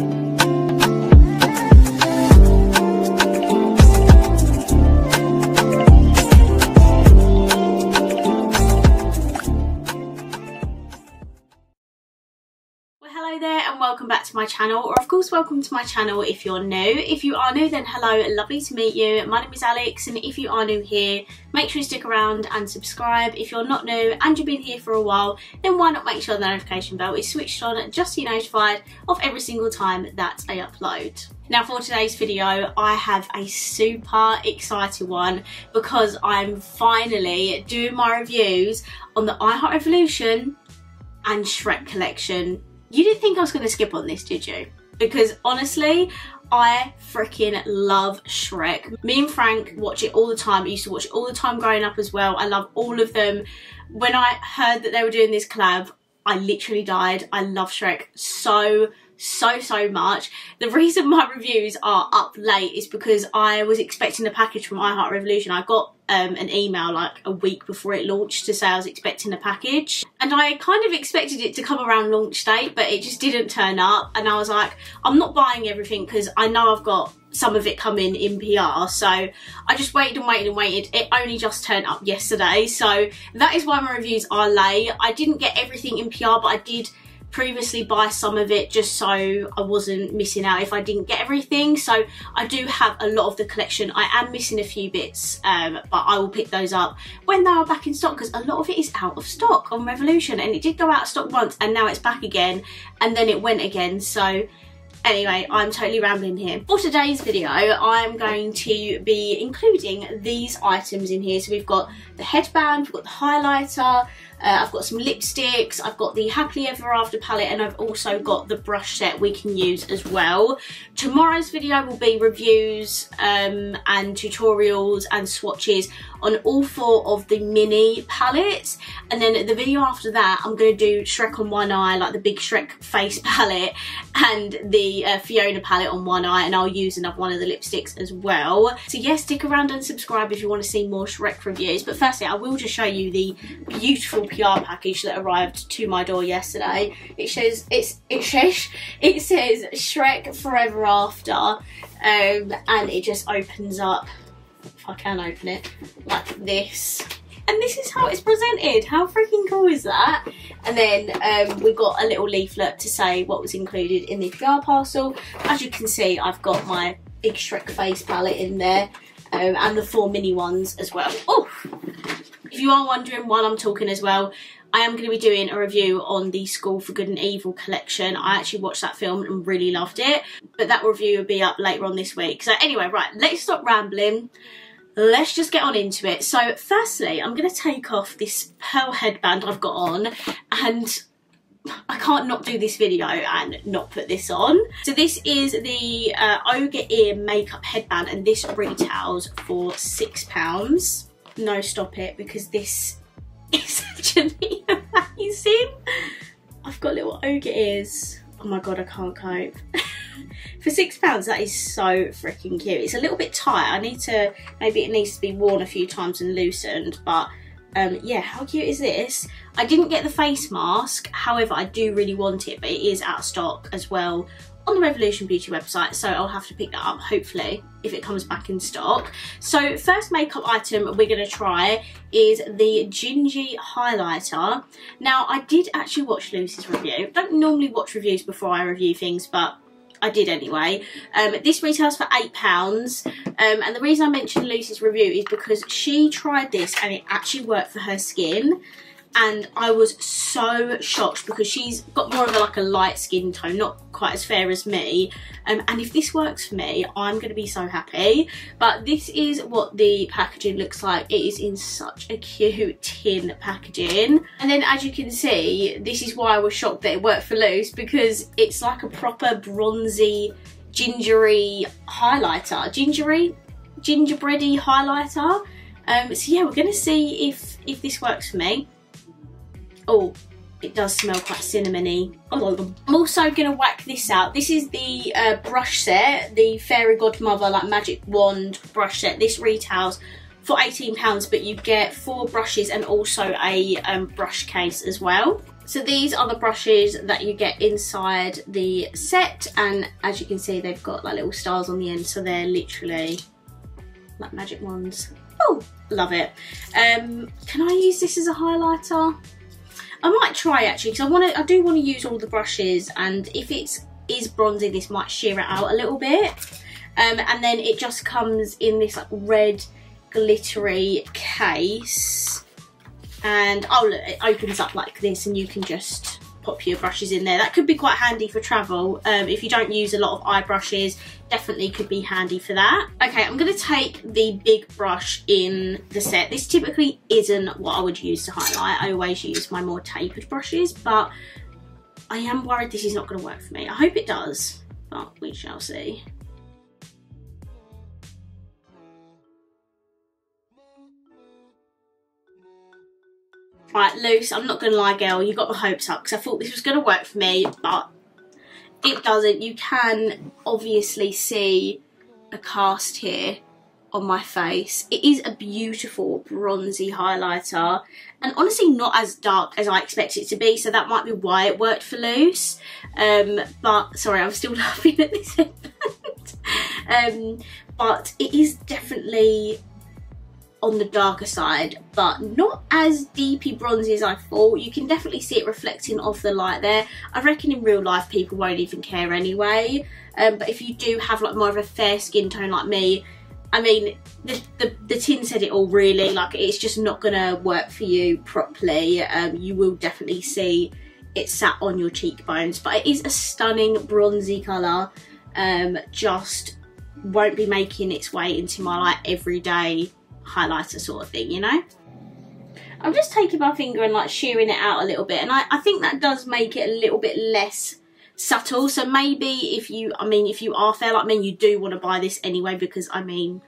Hello there and welcome back to my channel, or of course welcome to my channel if you're new. If you are new, then hello, lovely to meet you. My name is Alex, and if you are new here, make sure you stick around and subscribe. If you're not new and you've been here for a while, then why not make sure the notification bell is switched on just so you're notified of every single time that I upload. Now for today's video, I have a super exciting one because I'm finally doing my reviews on the iHeartRevolution and Shrek collection. You didn't think I was going to skip on this, did you? Because honestly, I freaking love Shrek. Me and Frank watch it all the time. I used to watch it all the time growing up as well. I love all of them. When I heard that they were doing this collab, I literally died. I love Shrek so much. The reason my reviews are up late is because I was expecting a package from iHeartRevolution. I got an email like a week before it launched to say I was expecting a package, and I kind of expected it to come around launch date, but it just didn't turn up, and I was like, I'm not buying everything because I know I've got some of it coming in PR. So I just waited and waited and waited. It only just turned up yesterday, so that is why my reviews are late. I didn't get everything in PR, but I did previously buy some of it just so I wasn't missing out if I didn't get everything. So I do have a lot of the collection. I am missing a few bits, but I will pick those up when they are back in stock, because a lot of it is out of stock on Revolution, and it did go out of stock once and now it's back again, and then it went again. So anyway, I'm totally rambling here. For today's video, I'm going to be including these items in here. So we've got the headband, we've got the highlighter, I've got some lipsticks, I've got the Happily Ever After palette, and I've also got the brush set we can use as well. Tomorrow's video will be reviews and tutorials and swatches on all 4 of the mini palettes, and then the video after that I'm going to do Shrek on one eye, like the big Shrek face palette, and the Fiona palette on one eye, and I'll use another one of the lipsticks as well. So yes, stick around and subscribe if you want to see more Shrek reviews. But firstly, I will just show you the beautiful PR package that arrived to my door yesterday. It says Shrek Forever After, and it just opens up, if I can open it, like this. And this is how it's presented. How freaking cool is that? And then we got a little leaflet to say what was included in the PR parcel. As you can see, I've got my big Shrek face palette in there, and the 4 mini ones as well. Oh! If you are wondering while I'm talking as well, I am going to be doing a review on the School for Good and Evil collection. I actually watched that film and really loved it, but that review will be up later on this week. So anyway, right, let's stop rambling. Let's just get on into it. So firstly, I'm going to take off this pearl headband I've got on, and I can't not do this video and not put this on. So this is the Ogre Ear makeup headband, and this retails for £6. No, stop it, because this is actually amazing. I've got little ogre ears. Oh my god, I can't cope. For £6, that is so freaking cute. It's a little bit tight. I need to, maybe it needs to be worn a few times and loosened, but yeah, how cute is this? I didn't get the face mask, however I do really want it, but it is out of stock as well on the Revolution Beauty website, so I'll have to pick that up hopefully if it comes back in stock. So first makeup item we're going to try is the Gingy highlighter. Now I did actually watch Lucy's review. I don't normally watch reviews before I review things, but I did anyway. This retails for £8, and the reason I mentioned Lucy's review is because she tried this and it actually worked for her skin. And I was so shocked because she's got more of a light skin tone, not quite as fair as me. And if this works for me, I'm going to be so happy. But this is what the packaging looks like. It is in such a cute tin packaging. And then as you can see, this is why I was shocked that it worked for Luce, because it's like a proper bronzy, gingery highlighter. Gingerbready highlighter. So yeah, we're going to see if this works for me. Oh, it does smell quite cinnamony. I'm also going to whack this out. This is the brush set, the Fairy Godmother magic wand brush set. This retails for £18, but you get 4 brushes and also a brush case as well. So these are the brushes that you get inside the set, and as you can see they've got like little stars on the end, so they're literally like magic wands. Oh, love it. Can I use this as a highlighter? I might try actually, because I do want to use all the brushes, and if it is bronzy this might sheer it out a little bit. And then it just comes in this like red glittery case, and oh look, it opens up like this and you can just pop your brushes in there. That could be quite handy for travel. If you don't use a lot of eye brushes, definitely could be handy for that. Okay, I'm going to take the big brush in the set. This typically isn't what I would use to highlight. I always use my more tapered brushes, but I am worried this is not going to work for me. I hope it does, but we shall see. Right, Luce, I'm not going to lie, girl, you got my hopes up because I thought this was going to work for me, but it doesn't. You can obviously see a cast here on my face. It is a beautiful bronzy highlighter, and honestly not as dark as I expected it to be, so that might be why it worked for Luce. But, sorry, I'm still laughing at this headband. But it is definitely on the darker side, but not as deepy bronzy as I thought. You can definitely see it reflecting off the light there. I reckon in real life people won't even care anyway, but if you do have like more of a fair skin tone like me, I mean the tin said it all really, like it's just not gonna work for you properly. You will definitely see it sat on your cheekbones, but it is a stunning bronzy colour. Just won't be making its way into my like everyday highlighter sort of thing, you know. I'm just taking my finger and like shearing it out a little bit, and I think that does make it a little bit less subtle. So maybe if you are fair like me, you do want to buy this anyway because I mean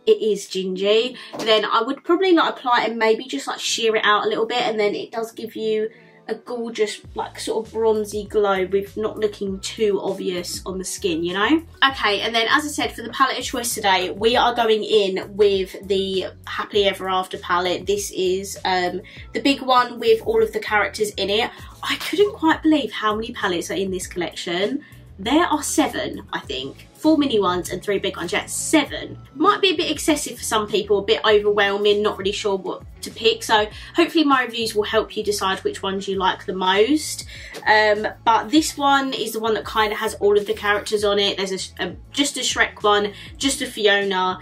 it is gingy, then I would probably like apply it and maybe just like shear it out a little bit, and then it does give you a gorgeous like sort of bronzy glow with not looking too obvious on the skin, you know. Okay, and then as I said, for the palette of choice today, we are going in with the Happily Ever After palette. This is the big one with all of the characters in it. I couldn't quite believe how many palettes are in this collection. There are 7, I think. 4 mini ones and 3 big ones. Yeah, 7. Might be a bit excessive for some people, a bit overwhelming, not really sure what to pick. So hopefully my reviews will help you decide which ones you like the most. But this one is the one that kind of has all of the characters on it. There's just a Shrek one, just a Fiona,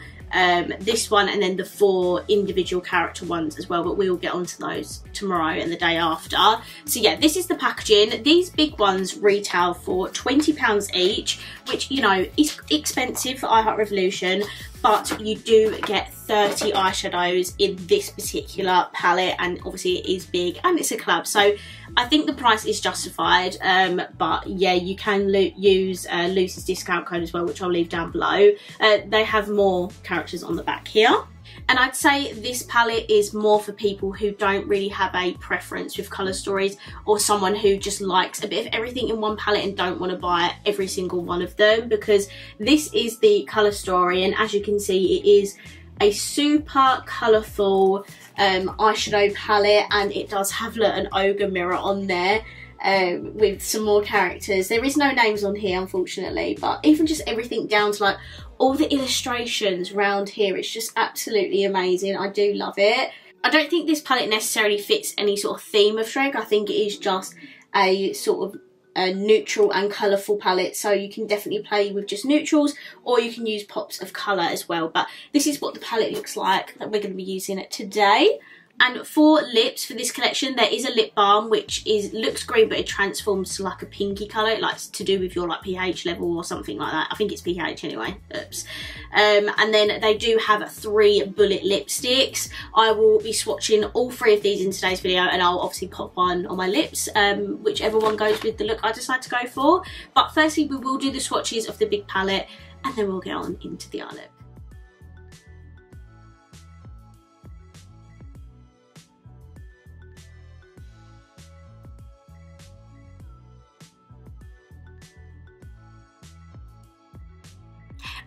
this one, and then the 4 individual character ones as well, but we'll get onto those tomorrow and the day after. So yeah, this is the packaging. These big ones retail for £20 each, which, you know, is expensive for I Heart Revolution, but you do get 30 eyeshadows in this particular palette, and obviously it is big and it's a collab, so I think the price is justified. But yeah, you can use Lucy's discount code as well, which I'll leave down below. They have more characters on the back here. And I'd say this palette is more for people who don't really have a preference with colour stories, or someone who just likes a bit of everything in one palette and don't want to buy every single one of them, because this is the colour story, and as you can see it is a super colourful eyeshadow palette, and it does have an ogre mirror on there. With some more characters. There is no names on here unfortunately, but even just everything down to like all the illustrations around here, it's just absolutely amazing. I do love it. I don't think this palette necessarily fits any sort of theme of Shrek. I think it is just a sort of a neutral and colourful palette, so you can definitely play with just neutrals, or you can use pops of colour as well. But this is what the palette looks like that we're going to be using it today. And for lips, for this collection, there is a lip balm which looks green, but it transforms to like a pinky colour. It likes to do with your like pH level or something like that. I think it's pH anyway. Oops. And then they do have 3 bullet lipsticks. I will be swatching all 3 of these in today's video, and I'll obviously pop one on my lips, whichever one goes with the look I decide to go for. But firstly, we will do the swatches of the big palette, and then we'll get on into the eye look.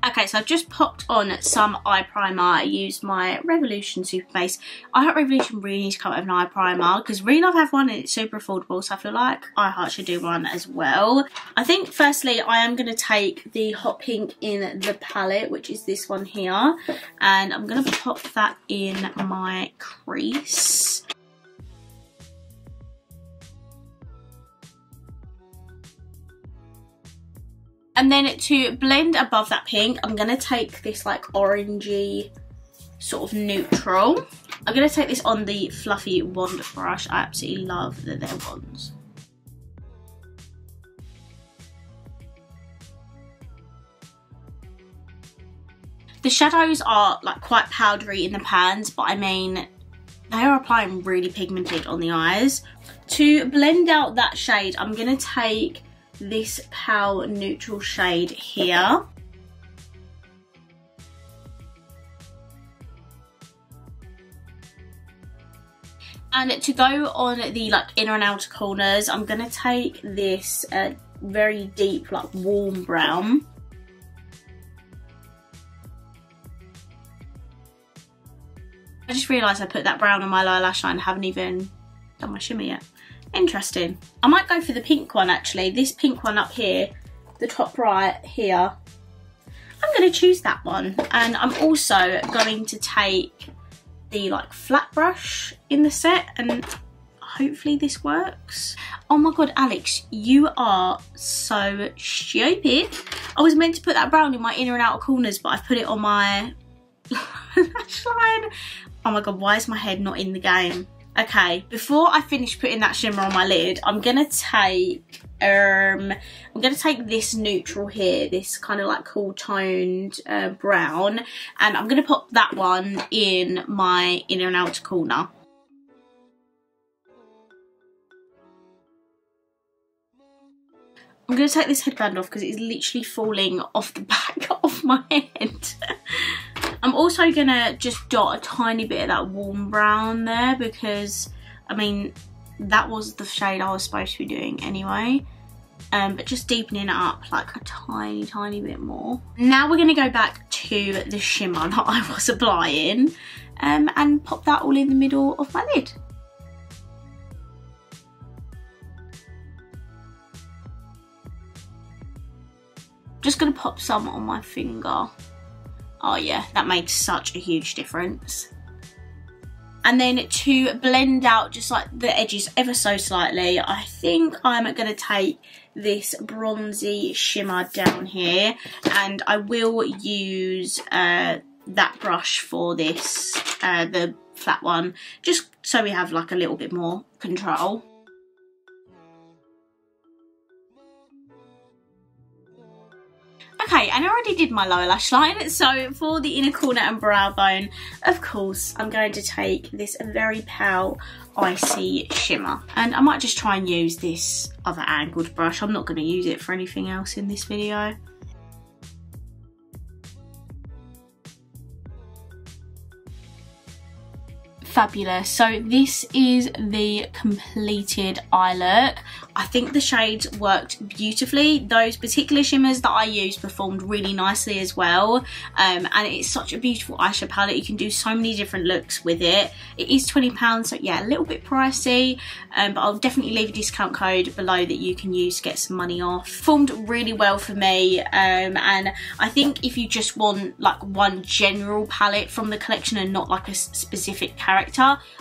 Okay, so I've just popped on some eye primer. I used my Revolution Super Base. iHeart Revolution really needs to come out with an eye primer because really I've had one and it's super affordable, so I feel like iHeart should do one as well. I think firstly I am going to take the hot pink in the palette, which is this one here, and I'm going to pop that in my crease. And then to blend above that pink, I'm going to take this like orangey sort of neutral. I'm going to take this on the fluffy wand brush. I absolutely love their wands. The shadows are like quite powdery in the pans, but I mean, they are applying really pigmented on the eyes. To blend out that shade, I'm going to take this pale neutral shade here. And to go on the like inner and outer corners, I'm going to take this very deep like warm brown. I just realised I put that brown on my lower lash line and haven't even done my shimmer yet. Interesting. I might go for the pink one actually. This pink one up here, the top right here. I'm going to choose that one. And I'm also going to take the like flat brush in the set, and hopefully this works. Oh my god, Alex, you are so stupid. I was meant to put that brown in my inner and outer corners, but I've put it on my lash line. Oh my god, why is my head not in the game? Okay, before I finish putting that shimmer on my lid, I'm gonna take this neutral here, this kind of like cool toned brown, and I'm gonna pop that one in my inner and outer corner. I'm going to take this headband off because it's literally falling off the back of my head. I'm also going to just dot a tiny bit of that warm brown there because, I mean, that was the shade I was supposed to be doing anyway. But just deepening it up like a tiny bit more. Now we're going to go back to the shimmer that I was applying and pop that all in the middle of my lid. Just going to pop some on my finger. Oh yeah, that made such a huge difference. And then to blend out just like the edges ever so slightly, I think I'm going to take this bronzy shimmer down here, and I will use that brush for this, the flat one, just so we have like a little bit more control. Okay, and I already did my lower lash line, so for the inner corner and brow bone, of course, I'm going to take this very pale icy shimmer. And I might just try and use this other angled brush. I'm not going to use it for anything else in this video. Fabulous. So this is the completed eye look. I think the shades worked beautifully. Those particular shimmers that I used performed really nicely as well. And it's such a beautiful eyeshadow palette. You can do so many different looks with it. It is £20, so yeah, a little bit pricey. But I'll definitely leave a discount code below that you can use to get some money off. Performed really well for me. And I think if you just want like one general palette from the collection and not like a specific character,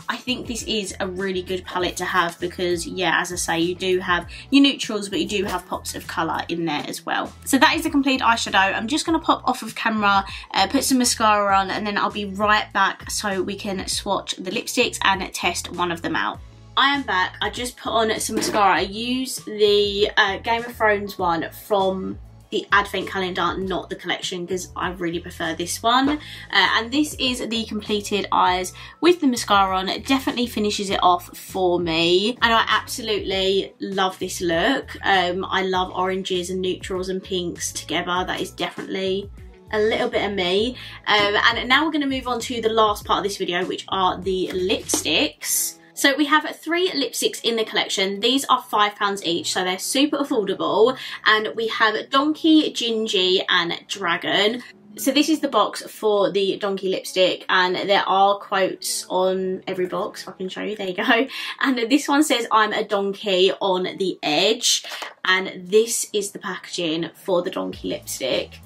I think this is a really good palette to have because, yeah, as I say, you do have your neutrals, but you do have pops of colour in there as well. So that is the complete eyeshadow. I'm just going to pop off of camera, put some mascara on, and then I'll be right back so we can swatch the lipsticks and test one of them out. I am back. I just put on some mascara. I used the Game of Thrones one from the advent calendar, not the collection, because I really prefer this one. And this is the completed eyes with the mascara on. It definitely finishes it off for me, and I absolutely love this look. I love oranges and neutrals and pinks together. That is definitely a little bit of me. And now we're going to move on to the last part of this video, which are the lipsticks. So we have 3 lipsticks in the collection. These are £5 each, so they're super affordable. And we have Donkey, Gingy and Dragon. So this is the box for the Donkey lipstick, and there are quotes on every box. I can show you, there you go. And this one says, I'm a donkey on the edge. And this is the packaging for the Donkey lipstick.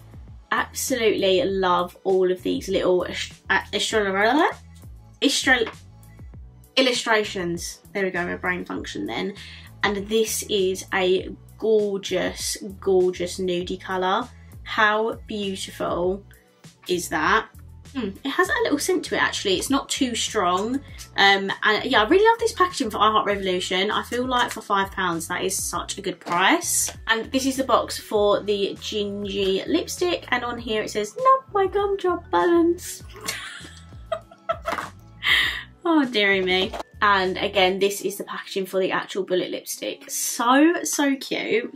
Absolutely love all of these little illustrations. There we go, my brain function then. And this is a gorgeous, gorgeous nudie colour. How beautiful is that? It has a little scent to it actually. It's not too strong. And yeah, I really love this packaging for I Heart Revolution. I feel like for £5 that is such a good price. And this is the box for the Gingy lipstick, and on here it says, not my gumdrop balance. Oh dearie me. And again, this is the packaging for the actual bullet lipstick. So cute.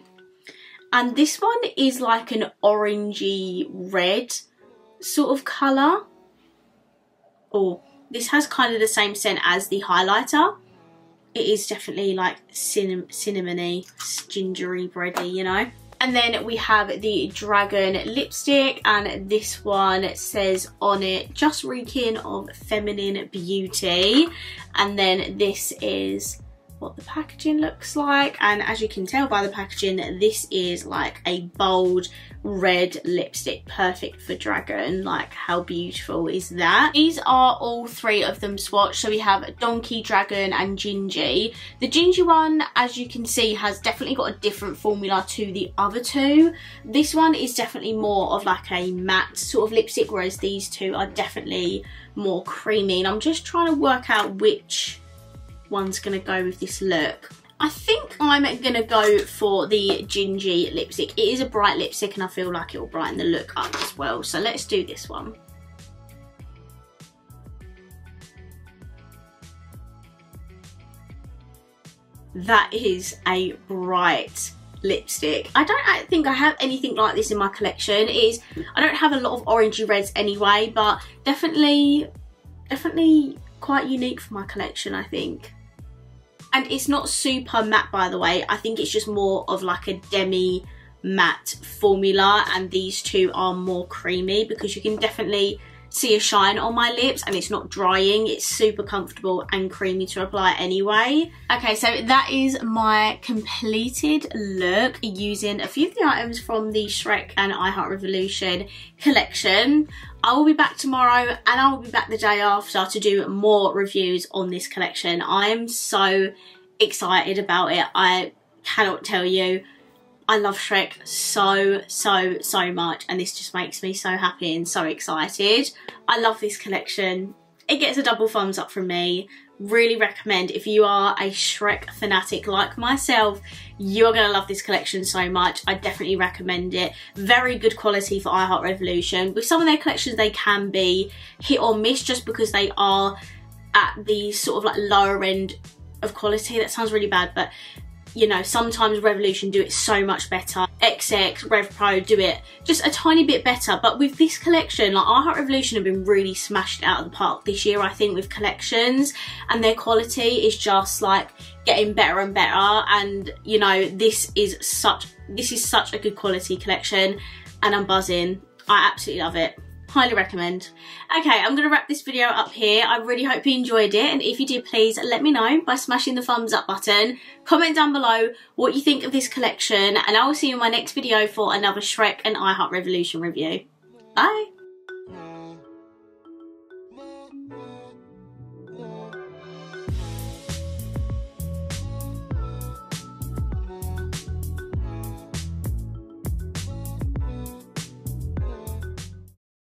And this one is like an orangey red sort of colour. Oh, this has kind of the same scent as the highlighter. It is definitely like cinnamony, gingery bready, you know. And then we have the Dragon lipstick, and this one says on it, just reeking of feminine beauty. And then this is what the packaging looks like, and as you can tell by the packaging, this is like a bold red lipstick, perfect for Dragon. Like, how beautiful is that? These are all 3 of them swatched. So we have Donkey, Dragon and Gingy. The Gingy one, as you can see, has definitely got a different formula to the other 2. This one is definitely more of like a matte sort of lipstick, whereas these 2 are definitely more creamy. And I'm just trying to work out which one's gonna go with this look. I think I'm gonna go for the Gingy lipstick. It is a bright lipstick and I feel like it will brighten the look up as well. So let's do this one. That is a bright lipstick. I don't think I have anything like this in my collection. I don't have a lot of orangey reds anyway, but definitely quite unique for my collection, I think. And it's not super matte, by the way. I think it's just more of like a demi matte formula, and these 2 are more creamy because you can definitely see a shine on my lips and it's not drying. It's super comfortable and creamy to apply anyway. Okay, so that is my completed look using a few of the items from the Shrek and I Heart Revolution collection. I will be back tomorrow and I will be back the day after to do more reviews on this collection. I am so excited about it. I cannot tell you. I love Shrek so much, and this just makes me so happy and so excited. I love this collection. It gets a double thumbs up from me. Really recommend, if you are a Shrek fanatic like myself, you're going to love this collection so much. I definitely recommend it. Very good quality for I Heart Revolution. With some of their collections, they can be hit or miss just because they are at the sort of like lower end of quality. That sounds really bad, but you know, sometimes Revolution do it so much better. XX, Rev Pro do it just a tiny bit better. But with this collection, like I Heart Revolution have been really smashed out of the park this year, I think, with collections, and their quality is just like getting better and better. And you know, this is such a good quality collection, and I'm buzzing. I absolutely love it. Highly recommend. Okay, I'm going to wrap this video up here. I really hope you enjoyed it, and if you did, please let me know by smashing the thumbs up button. Comment down below what you think of this collection, and I will see you in my next video for another Shrek and I Heart Revolution review. Bye!